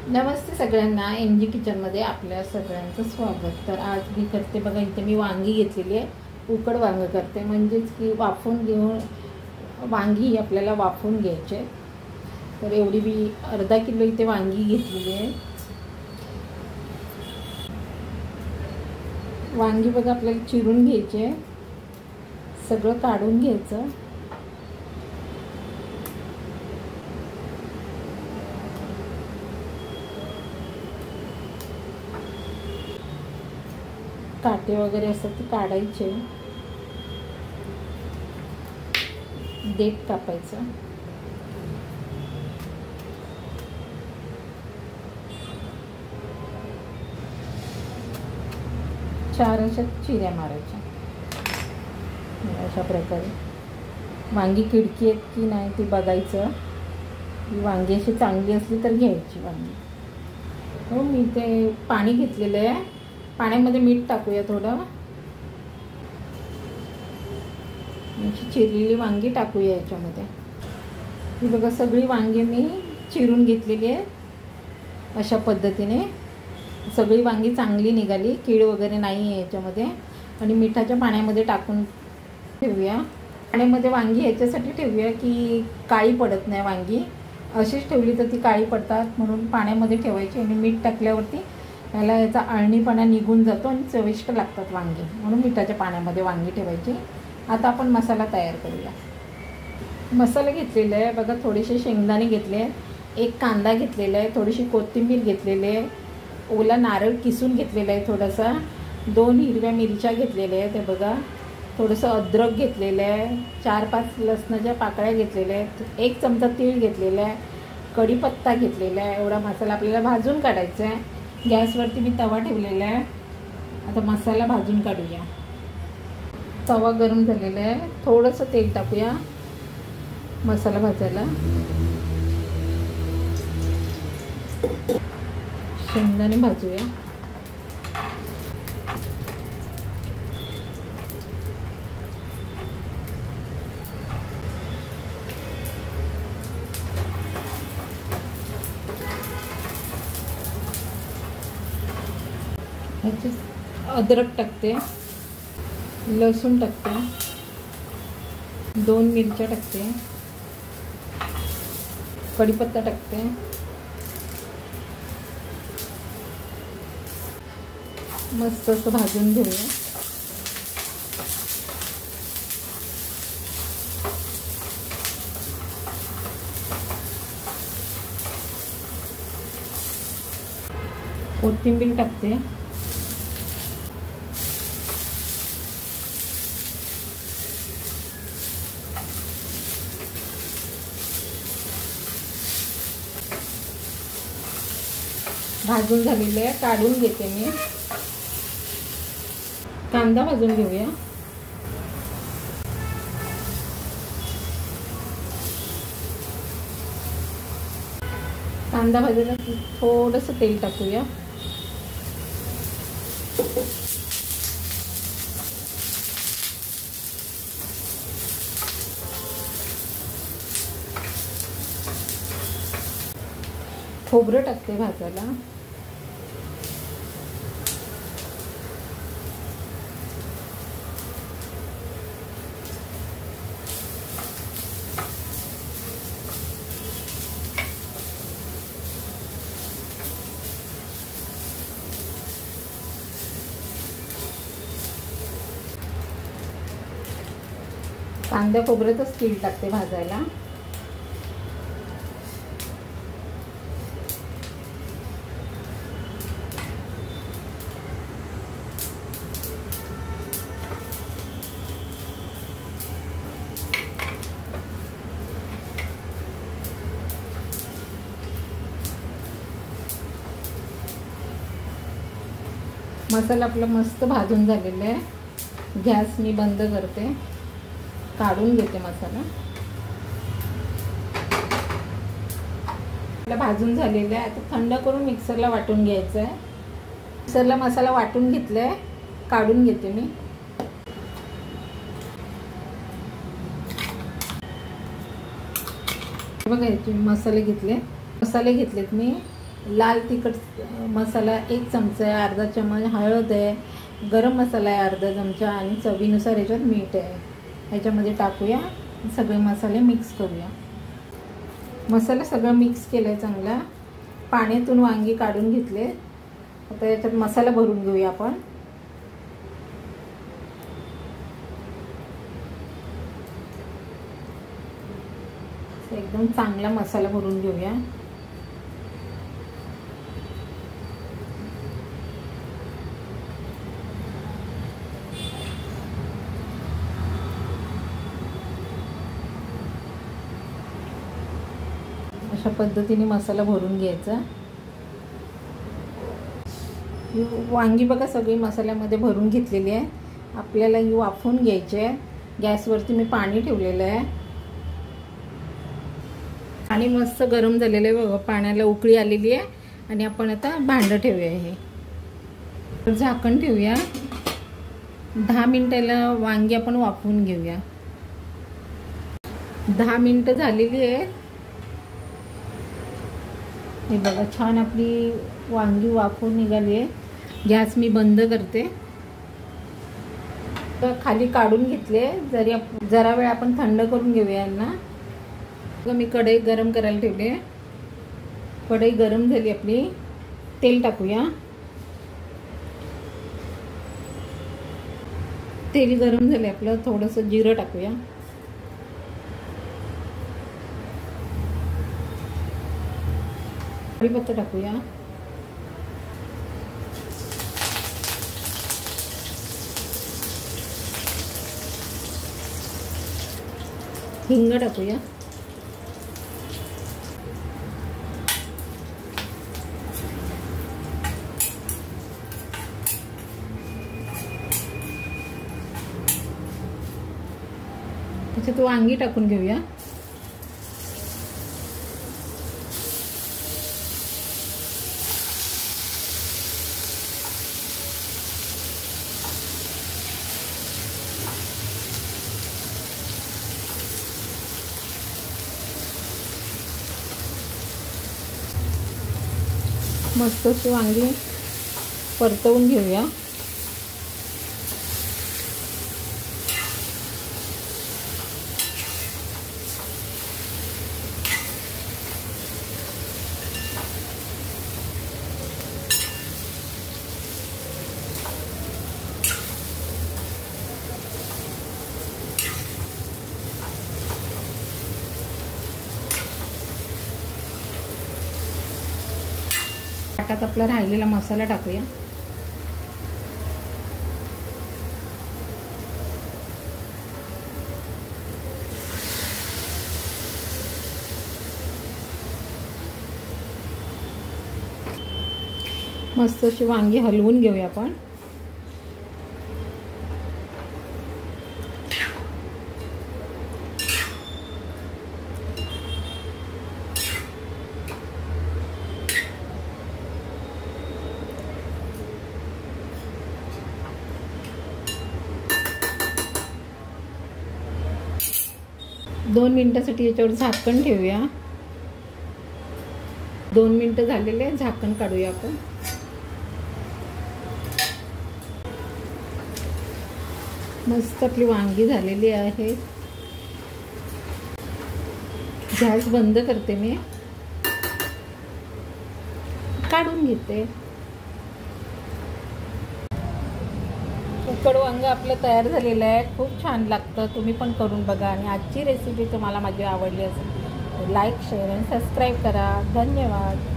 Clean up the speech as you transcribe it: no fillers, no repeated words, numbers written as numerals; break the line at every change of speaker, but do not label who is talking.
नमस्ते सगळ्यांना, M G किचनमध्ये आपल्या सगळ्यांचं स्वागत। तर आज मी करते बघा, इथे मी वांगी घेतलेली आहे, उकड वांग करते, म्हणजेच की वाफवून घेऊन वांगी आपल्याला वाफवून घ्यायचे। तर एवढी मी अर्धा किलो इथे वांगी घेतलेली आहे। वांगी बघा आपल्याला चिरून घ्यायचे, सगळं काढून घ्यायचं। काटे वगैरे असतात ते काढायचे, देठ कापायचं, चार अशा चिऱ्या मारायच्या। अशा प्रकारे वांगी किडकी आहेत की नाही ते बघायचं। वांगी अशी चांगली असली तर घ्यायची वांगी। हो, मी ते पाणी घेतलेलं आहे, पाण्यामध्ये मीठ टाकूया थोडं, चिरलेली वांगी टाकूया याच्यामध्ये। ही बघा सगळी वांगी मी चिरून घेतलेली आहे, अशा पद्धतीने सगळी वांगी चांगली निघाली, कीड वगैरे नाही आहे याच्यामध्ये। आणि मिठाच्या पाण्यामध्ये टाकून ठेवूया। पाण्यामध्ये वांगी याच्यासाठी ठेवूया की काळी पडत नाही वांगी, अशीच ठेवली तर ती काळी पडतात, म्हणून पाण्यामध्ये ठेवायची। आणि मीठ टाकल्यावरती त्याला याचा अळणीपणा निघून जातो आणि चविष्ट लागतात वांगी, म्हणून मिठाच्या पाण्यामध्ये वांगी ठेवायची। आता आपण मसाला तयार करूया। मसाला घेतलेला आहे बघा, थोडेसे शेंगदाणे घेतले, एक कांदा घेतलेला आहे, थोडीशी कोथिंबीर घेतलेली आहे, ओला नारळ किसून घेतलेला आहे थोडासा, 2 हिरव्या मिरच्या घेतलेल्या आहेत, ते बघा, थोडंसं अद्रक घेतलेलं आहे, 4-5 लसणाच्या पाकळ्या घेतलेल्या आहेत, 1 चमचा तीळ घेतलेला आहे, कढीपत्ता घेतलेला आहे। एवढा मसाला आपल्याला भाजून काढायचा आहे। गॅसवरती मी तवा ठेवलेला आहे, आता मसाला भाजून काढूया। तवा गरम झालेला आहे, थोडंसं तेल टाकूया मसाला भाजायला। शेंगदाणे भाजूया, अद्रक टाकते, लसूण टाकते, 2 मिरच्या टाकते, कढीपत्ता टाकते, मस्त असं भाजून घेऊया। कोथिंबीर टाकते, भाजून झालेले आहे, काढून घेते मी। कांदा भाजून घेऊया, कांदा भाजायला थोडंसं तेल टाकूया, खोबरं टाकते भाजायला, कांद्या खोबऱ्यातच तीळ टाकते भाजायला। मसाला आपला मस्त भाजून झालेला आहे, गॅस मी बंद करते, काढून घेते मसाला। आपला भाजून झालेला आहे, आता थंड करून मिक्सरला वाटून घ्यायचं आहे। मिक्सरला मसाला वाटून घेतलाय, काढून घेते मी। बघा याचे मसाले घेतलेत मी, लाल तिखट मसाला 1 चमचा आहे, अर्धा चमच हळद आहे, गरम मसाला आहे अर्धा चमचा आणि चवीनुसार याच्यात मीठ आहे. ह्याच्यामध्ये टाकूया, सगळे मसाले मिक्स करूया. मसाला सगळं मिक्स केलं आहे चांगला. पाण्यातून वांगी काढून घेतले. आता याच्यात मसाला भरून घेऊया आपण. एकदम चांगला मसाला भरून घेऊया. अशा पद्धतीने मसाला भरून घ्यायचा. वांगी बघा सगळी मसाल्यामध्ये भरून घेतलेली आहे. आपल्याला ही वाफवून घ्यायची आहे. गॅसवरती मी पाणी ठेवलेलं आहे. पाणी मस्त गरम झालेलं आहे बघा, पाण्याला उकळी आलेली आहे. आणि आपण आता भांडं ठेवूया. हे झाकण ठेवूया. 10 मिनिटाला वांगी आपण वाफवून घेऊया. 10 मिनिटं झालेली आहे. हे बघा छान आपली वांगी वाफवून निघाली आहे. गॅस मी बंद करते. तर खाली काढून घेतले. जरा वेळ आपण थंड करून घेऊया यांना. मी कढई गरम करायला ठेवले. कढई गरम झाली आपली. तेल टाकूया. तेल गरम झाले आपलं. थोडंसं जिरं टाकूया. कढीपत्ता टाकूया. हिंग टाकूया. त्याच्यात वांगी टाकून घेऊया. मस्त अशी वांगी परतवून घेऊया. ताटात आपला राहिलेला मसाला टाकूया. मस्त अशी वांगी हलवून घेऊया आपण. दोन मिनिटासाठी याच्यावर झाकण ठेवूया. 2 मिनिटं झालेले. झाकण काढूया आपण. मस्त आपली वांगी झालेली आहे. गॅस बंद करते मी. काढून घेते. उकड वांग आपलं तयार झालेलं आहे. खूप छान लागतं. तुम्ही पण करून बघा. आणि आजची रेसिपी तुम्हाला माझी आवडली असेल तर लाईक, शेअर आणि सबस्क्राईब करा. धन्यवाद.